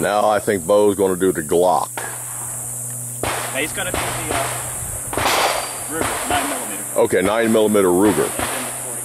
Now I think Bo's going to do the Glock. Now he's going to do the Ruger, 9mm. Okay, 9mm Ruger. And then the 40.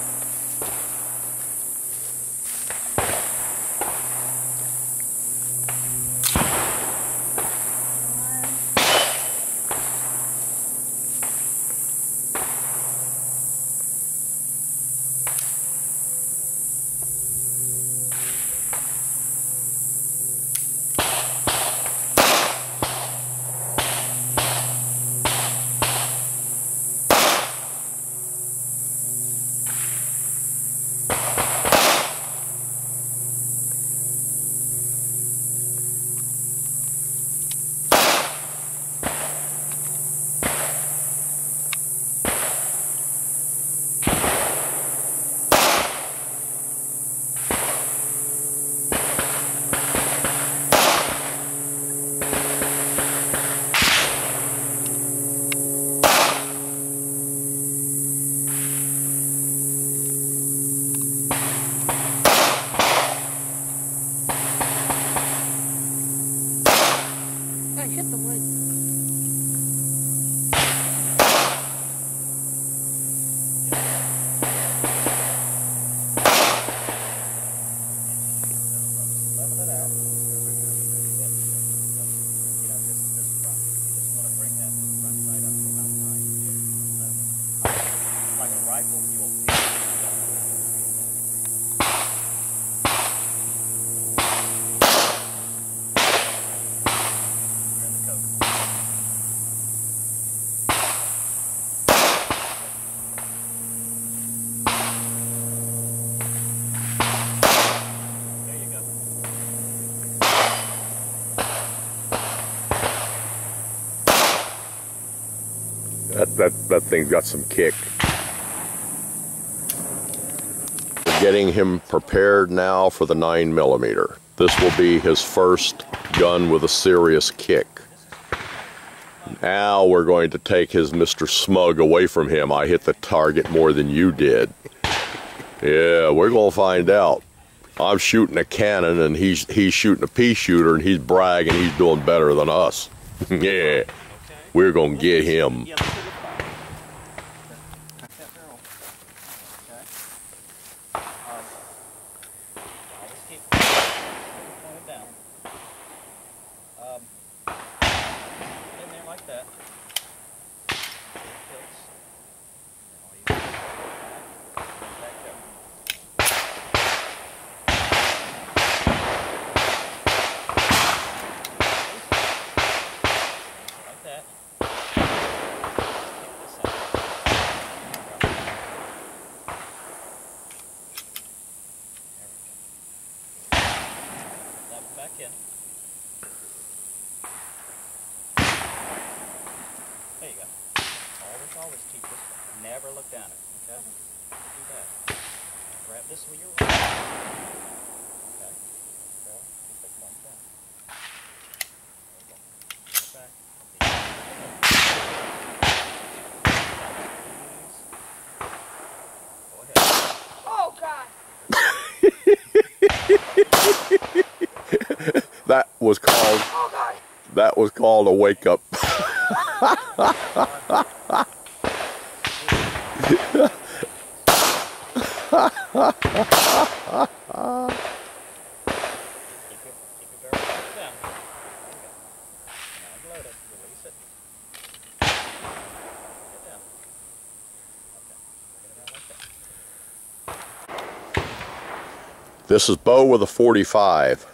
Hit the wood. Level it out. You know, this front. You just want to bring that front sight up to about 9. Like a rifle, you will feel it. That thing's got some kick. We're getting him prepared now for the 9mm. This will be his first gun with a serious kick. Now we're going to take his Mr. Smug away from him. I hit the target more than you did. Yeah, we're gonna find out. I'm shooting a cannon and he's shooting a pea shooter and he's bragging he's doing better than us. Yeah, we're gonna get him. In. There you go. Always keep this. Never look down it. Okay? Do that. Grab this with your right. Okay. So, keep it like that. There you go. Go ahead. Oh God! That was called a wake up. This is Bo with a 45.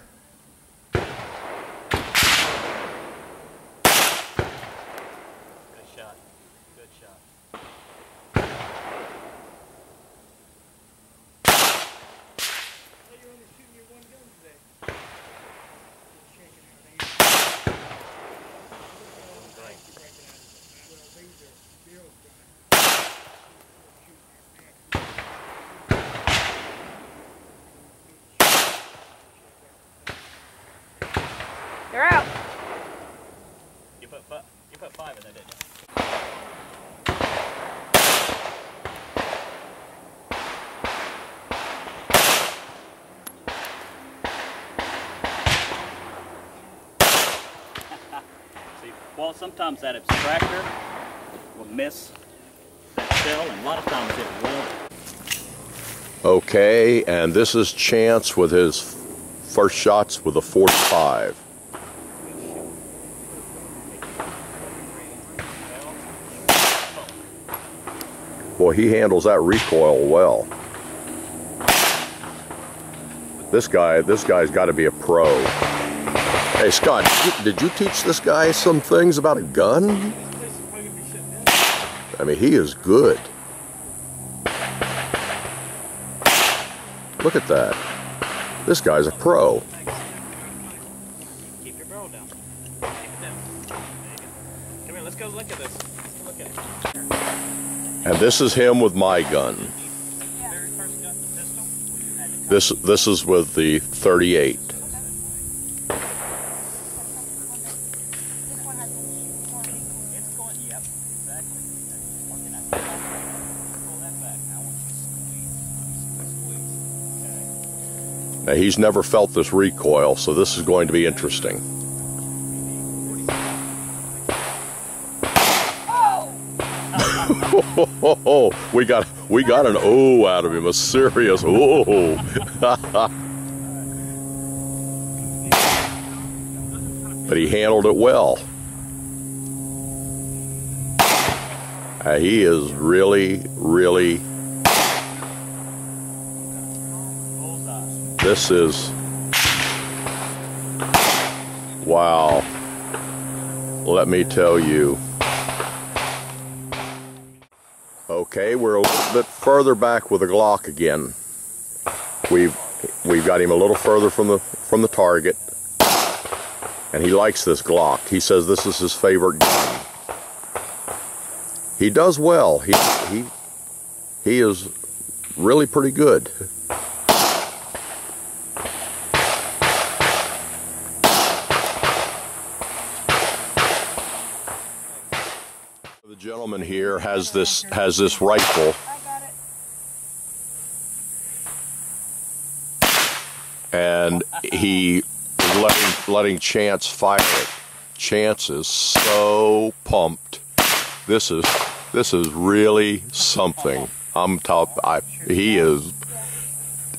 They're out. You put 5 in there, didn't you? Well, sometimes that extractor will miss that shell, and a lot of times it won't. Okay, and this is Chance with his first shots with a 45. Boy, he handles that recoil well. This guy's got to be a pro. Hey Scott, did you teach this guy some things about a gun? I mean, he is good. Look at that. This guy's a pro. Keep your barrel down. Keep it down. Come here, let's go look at this. Let's look at it. And this is him with my gun. Very first gun, the pistol. This is with the 38. This one has more recoil. It's going, yep, exactly. Okay, now pull that back. Now I want you to squeeze. Okay. Now he's never felt this recoil, so this is going to be interesting. we got an oh out of him, a serious oh. But he handled it well. He is really. This is wow. Let me tell you. Okay, we're a little bit further back with the Glock again. We've got him a little further from the target, and he likes this Glock. He says this is his favorite gun. He does well. He is really pretty good. The gentleman here has this rifle, I got it. and he is letting Chance fire it. Chance is so pumped. This is really something. I'm top.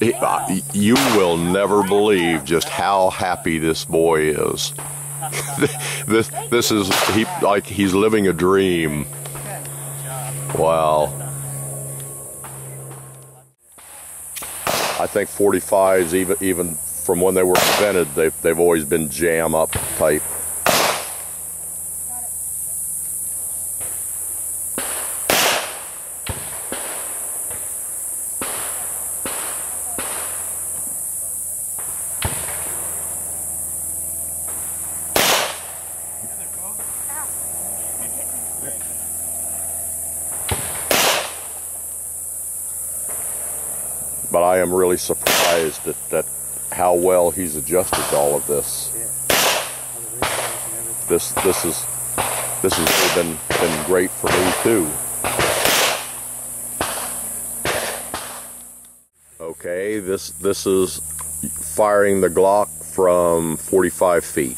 You will never believe just how happy this boy is. This is like he's living a dream. Wow. I think 45s, even from when they were invented, they've always been jam up type. But I am really surprised at how well he's adjusted to all of this. This has really been great for me too. Okay, this is firing the Glock from 45 feet.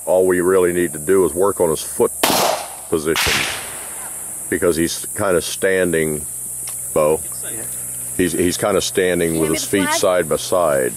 All we really need to do is work on his foot position, because he's kind of standing, Bo. He's kind of standing with his feet side by side.